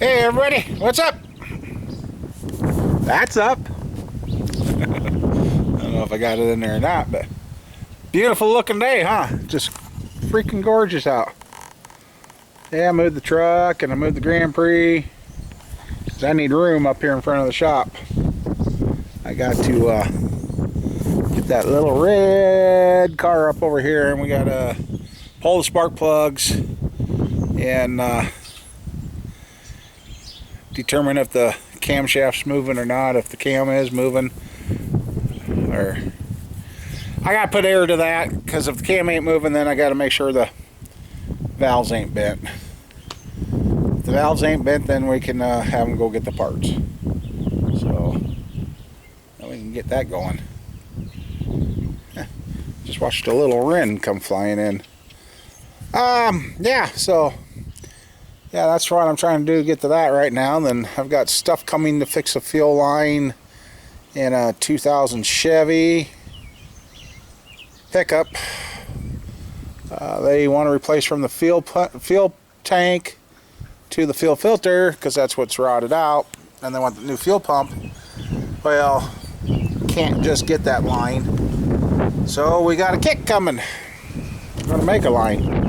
Hey everybody, what's up? That's up. I don't know if I got it in there or not, but beautiful looking day, huh? Just freaking gorgeous out. Yeah, I moved the truck and I moved the Grand Prix because I need room up here in front of the shop. I got to get that little red car up over here, and we got to pull the spark plugs and determine if the camshaft's moving or not, if the cam is moving. Or I gotta put air to that, because if the cam ain't moving, then I gotta make sure the valves ain't bent. If the valves ain't bent, then we can have them go get the parts. So then we can get that going. Just watched a little wren come flying in. Yeah, so yeah, that's what I'm trying to do, get to that right now. Then I've got stuff coming to fix a fuel line in a 2000 Chevy pickup. They want to replace from the fuel tank to the fuel filter, because that's what's rotted out, and they want the new fuel pump. Well, can't just get that line, so we got a kit coming. We're going to make a line.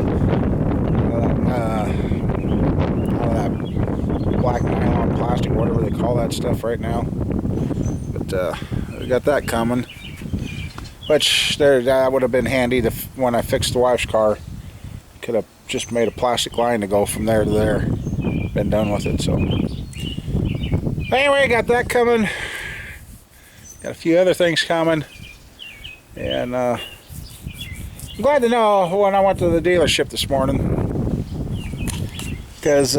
Black nylon plastic, whatever they call that stuff right now. But we got that coming, which that would have been handy when I fixed the wife's car. Could have just made a plastic line to go from there to there. Been done with it. So anyway, got that coming. Got a few other things coming, and I'm glad to know when I went to the dealership this morning, because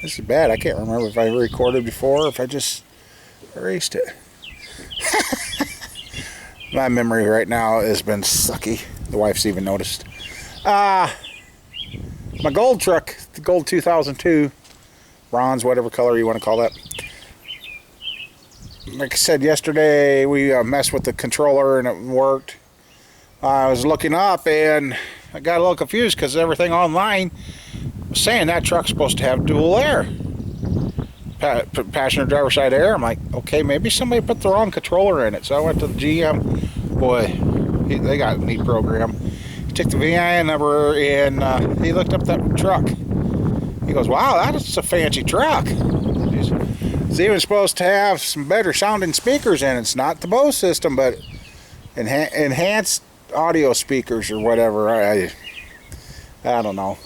this is bad. I can't remember if I recorded before or if I just erased it. My memory right now has been sucky. The wife's even noticed. My gold truck, the gold 2002, bronze, whatever color you want to call that. Like I said yesterday, we messed with the controller and it worked. I was looking up and I got a little confused because everything online was saying that truck's supposed to have dual air, passenger driver side air. I'm like, okay, maybe somebody put the wrong controller in it. So I went to the GM. Boy, they got a neat program. He took the VIN number and he looked up that truck. He goes, wow, that's a fancy truck. It's even supposed to have some better sounding speakers in it. It's not the Bose system, but enhanced audio speakers or whatever. I don't know.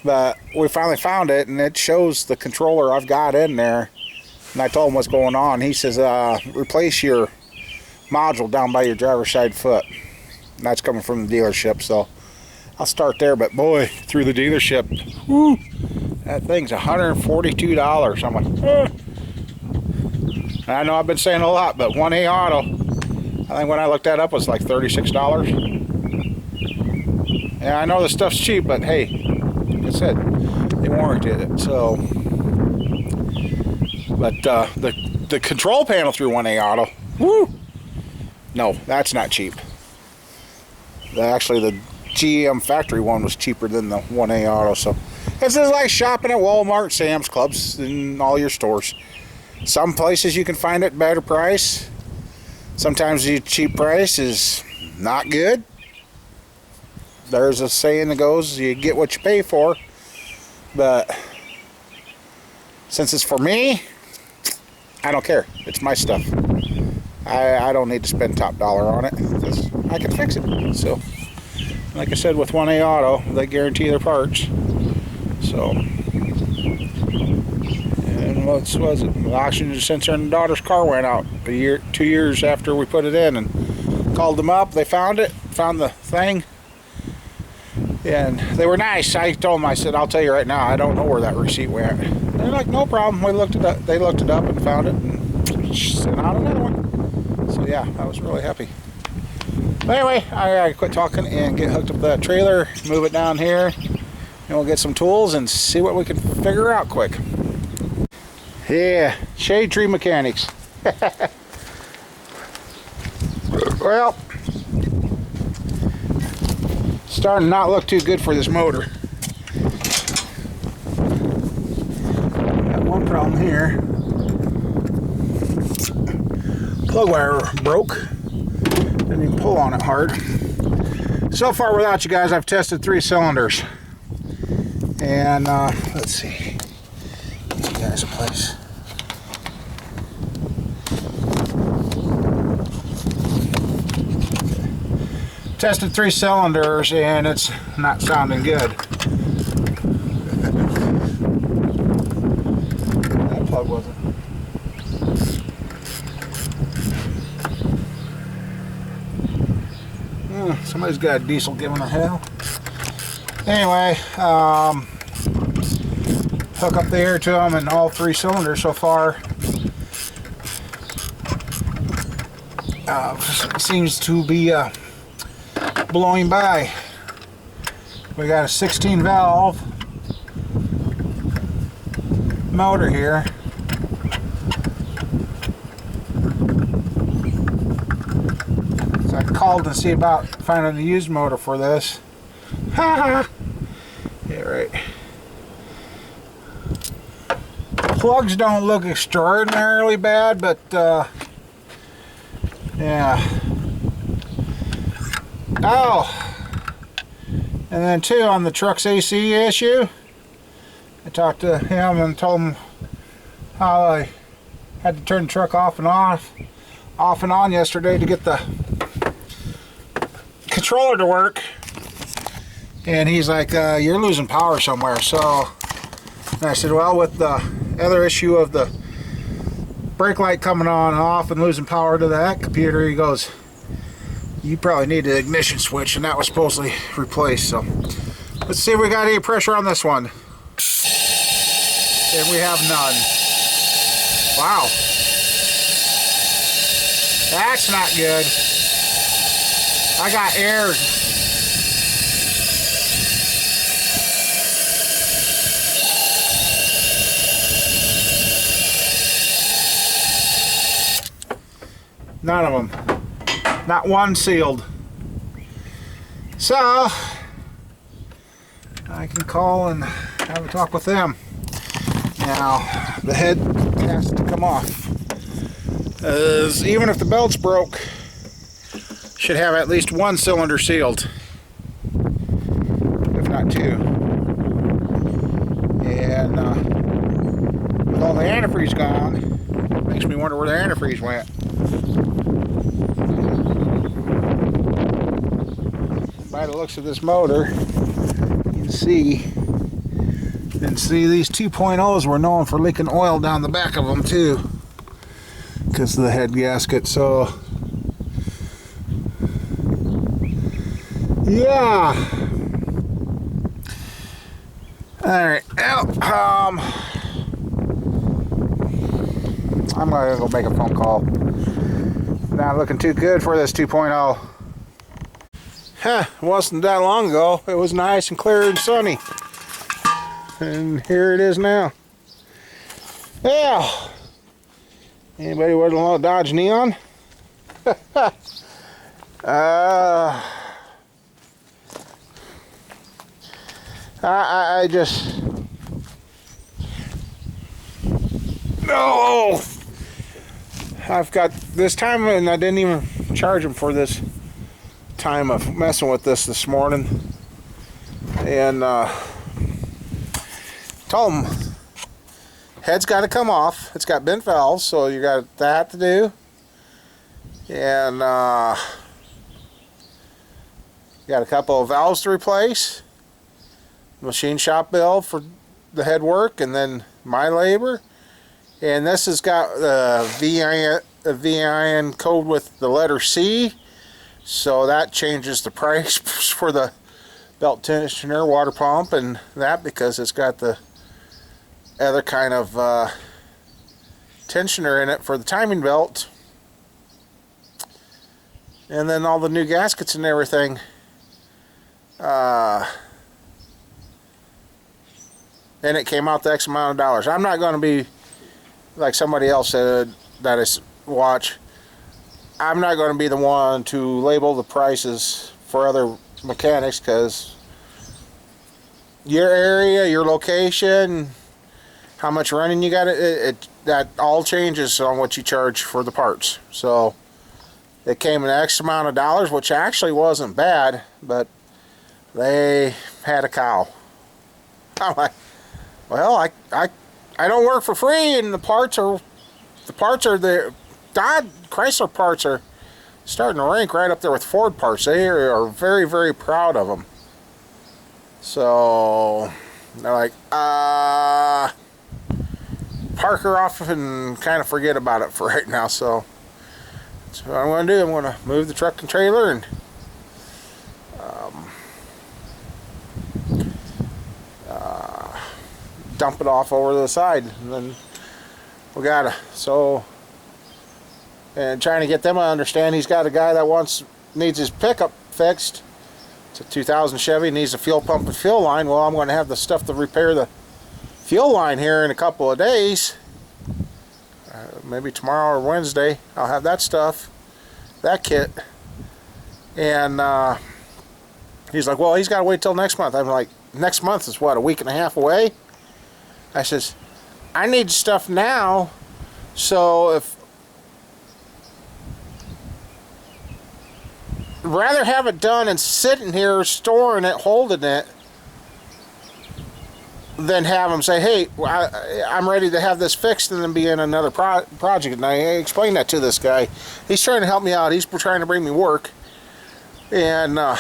But we finally found it, and it shows the controller I've got in there. And I told him what's going on. He says, replace your module down by your driver's side foot. And that's coming from the dealership, so I'll start there. But boy, through the dealership, whoo, that thing's $142. I'm like, I know I've been saying a lot, but 1A Auto, I think when I looked that up, it was like $36. Yeah, I know the stuff's cheap, but hey, like I said, they warranted it. So, but the control panel through 1A Auto, whoo, no, that's not cheap. Actually, the GM factory one was cheaper than the 1A Auto. So this is like shopping at Walmart, Sam's Clubs, and all your stores. Some places you can find it better price. Sometimes the cheap price is not good. There's a saying that goes, you get what you pay for. But since it's for me, I don't care. It's my stuff. I don't need to spend top dollar on it, because I can fix it. So, like I said, with 1A Auto, they guarantee their parts. So, and what was it? The oxygen sensor in the daughter's car went out 2 years after we put it in, and called them up. They found it, found the thing, and they were nice. I told them, I said, I'll tell you right now, I don't know where that receipt went. They're like, no problem. We looked it up. They looked it up and found it, and sent out another one. So yeah, I was really happy. But anyway, I gotta quit talking and get hooked up to that trailer, move it down here, and we'll get some tools and see what we can figure out quick. Yeah, Shade Tree Mechanics. Well, Starting to not look too good for this motor. Got one problem here. Plug wire broke. Didn't even pull on it hard. So far without you guys, I've tested 3 cylinders. And let's see. Give you guys a place. Tested 3 cylinders and it's not sounding good. That plug wasn't. Somebody's got a diesel giving a hell. Anyway, hook up the air to them in all 3 cylinders so far. Seems to be blowing by. We got a 16 valve motor here. So I called to see about finding a used motor for this. Ha ha! Yeah, right. Plugs don't look extraordinarily bad, but yeah. Oh, and then too on the truck's AC issue, I talked to him and told him how I had to turn the truck off and on yesterday to get the controller to work. And he's like, you're losing power somewhere. So and I said, well, with the other issue of the brake light coming on and off and losing power to that computer, he goes, you probably need an ignition switch, and that was supposedly replaced. So let's see if we got any pressure on this one. And we have none. Wow. That's not good. I got air. None of them. Not one sealed. So I can call and have a talk with them. Now the head has to come off. Even if the belt's broke, should have at least 1 cylinder sealed, if not 2. And with all the antifreeze gone, makes me wonder where the antifreeze went. By the looks of this motor, you can see these 2.0s were known for leaking oil down the back of them too, because of the head gasket. So yeah. All right. Well, I'm gonna go make a phone call. Not looking too good for this 2.0. Huh, it wasn't that long ago. It was nice and clear and sunny. And here it is now. Yeah. Anybody wear the Dodge Neon? I just... No! I've got this time and I didn't even charge them for this time of messing with this morning, and told them head's got to come off. It's got bent valves, so you got that to do, and got a couple of valves to replace, machine shop bill for the head work, and then my labor. And this has got the VIN code with the letter C. So that changes the price for the belt tensioner, water pump, and that, because it's got the other kind of tensioner in it for the timing belt. And then all the new gaskets and everything. And it came out the X amount of dollars. I'm not going to be like somebody else said that I watch. I'm not going to be the one to label the prices for other mechanics, because your area, your location, how much running you got, that all changes on what you charge for the parts. So it came an X amount of dollars, which actually wasn't bad, but they had a cow. I'm like, well, I don't work for free, and the parts are the Dodge Chrysler parts are starting to rank right up there with Ford parts. They are very, very proud of them. So they're like, park her off and kind of forget about it for right now. So that's what I'm going to do. I'm going to move the truck and trailer and dump it off over to the side, and then we gotta and trying to get them to understand. He's got a guy that needs his pickup fixed. It's a 2000 Chevy, needs a fuel pump and fuel line. Well, I'm going to have the stuff to repair the fuel line here in a couple of days. Maybe tomorrow or Wednesday I'll have that stuff, that kit. And he's like, well, he's got to wait till next month. I'm like, next month is what, a week and a half away? I says, I need stuff now, so if rather have it done and sitting here storing it, holding it, than have them say, hey, I'm ready to have this fixed and then be in another project. And I explained that to this guy. He's trying to help me out. He's trying to bring me work. And I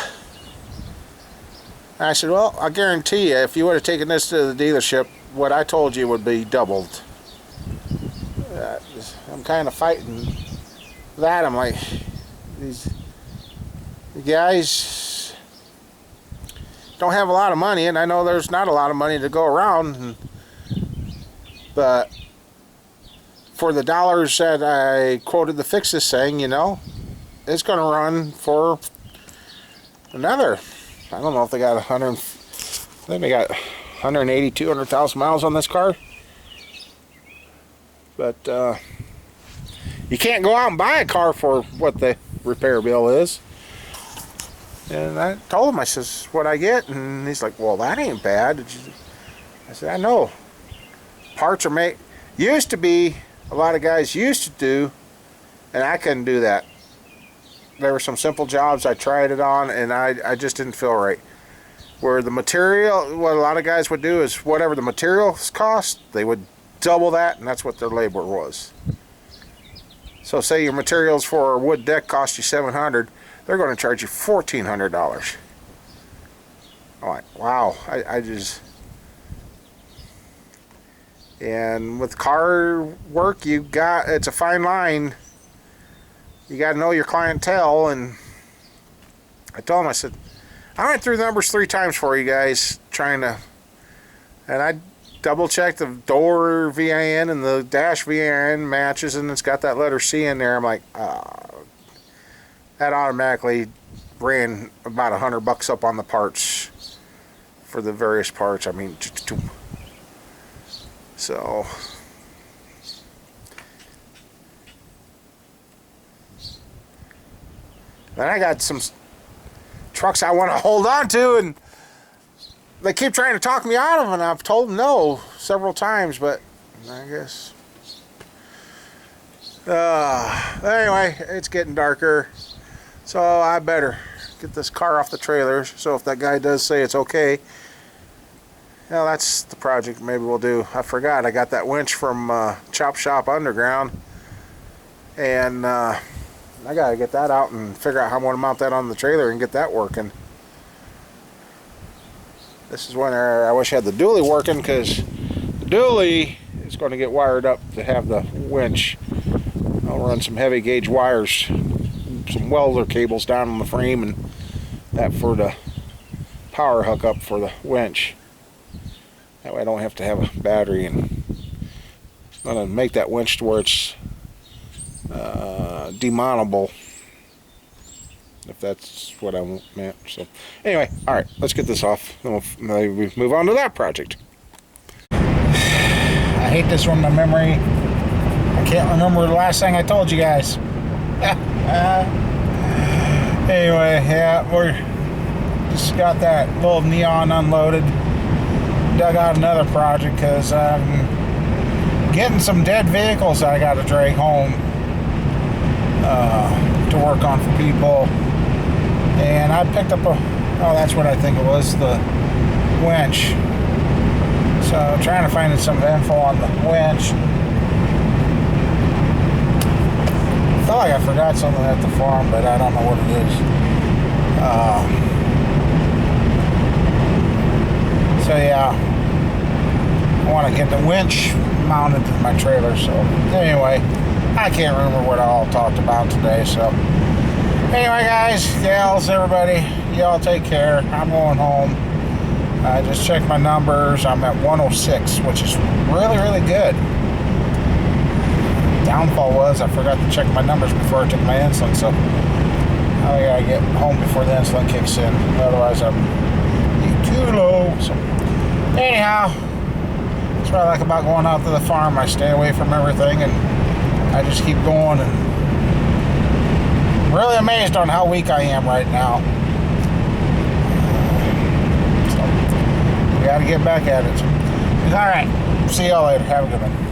said, well, I guarantee you, if you would have taken this to the dealership, what I told you would be doubled. I'm kind of fighting that. I'm like, these guys don't have a lot of money, and I know there's not a lot of money to go around, but for the dollars that I quoted the fix this thing, you know, it's going to run for another, I don't know if they got 100, I think they got 180, 200,000 miles on this car. But you can't go out and buy a car for what the repair bill is. And I told him, I says, what I get? And he's like, well, that ain't bad. I said, I know. Parts are made. Used to be, a lot of guys used to do, and I couldn't do that. There were some simple jobs I tried it on, and I just didn't feel right. Where the material, what a lot of guys would do is whatever the materials cost, they would double that, and that's what their labor was. So say your materials for a wood deck cost you $700, they're going to charge you $1,400. I'm like, wow, I just... And with car work, it's a fine line. You got to know your clientele, and I told him, I said, I went through the numbers 3 times for you guys, and I double-checked the door VIN and the dash VIN matches, and it's got that letter C in there. I'm like, that automatically ran about $100 up on the parts for the various parts. I mean, so then I got some trucks I want to hold on to, and they keep trying to talk me out of them, and I've told them no several times, but I guess anyway, it's getting darker, so I better get this car off the trailer. So if that guy does say it's okay, well, that's the project maybe we'll do. I forgot I got that winch from Chop Shop Underground, and I gotta get that out and figure out how I'm gonna mount that on the trailer and get that working. This is when I wish I had the dually working, because the dually is going to get wired up to have the winch. I'll run some heavy gauge wires, some welder cables down on the frame, and that for the power hook up for the winch. That way I don't have to have a battery, and I'm going to make that winch to where it's demountable, if that's what I meant. So anyway, all right, let's get this off, then we'll move on to that project. I hate this one, my memory. I can't remember the last thing I told you guys. Anyway, yeah, Just got that little Neon unloaded. Dug out another project because I'm getting some dead vehicles that I got to drag home to work on for people. And I picked up oh, that's what I think it was, the winch. So trying to find some info on the winch. I feel like I forgot something at the farm, but I don't know what it is. So yeah, I want to get the winch mounted to my trailer. So anyway, I can't remember what I all talked about today. So anyway, guys, gals, everybody, y'all take care. I'm going home. I just checked my numbers. I'm at 106, which is really, really good. Downfall was I forgot to check my numbers before I took my insulin, so I gotta get home before the insulin kicks in. Otherwise, I'm too low. So anyhow, that's what I like about going out to the farm. I stay away from everything, and I just keep going. And really amazed on how weak I am right now. So we gotta get back at it. All right, see y'all later. Have a good one.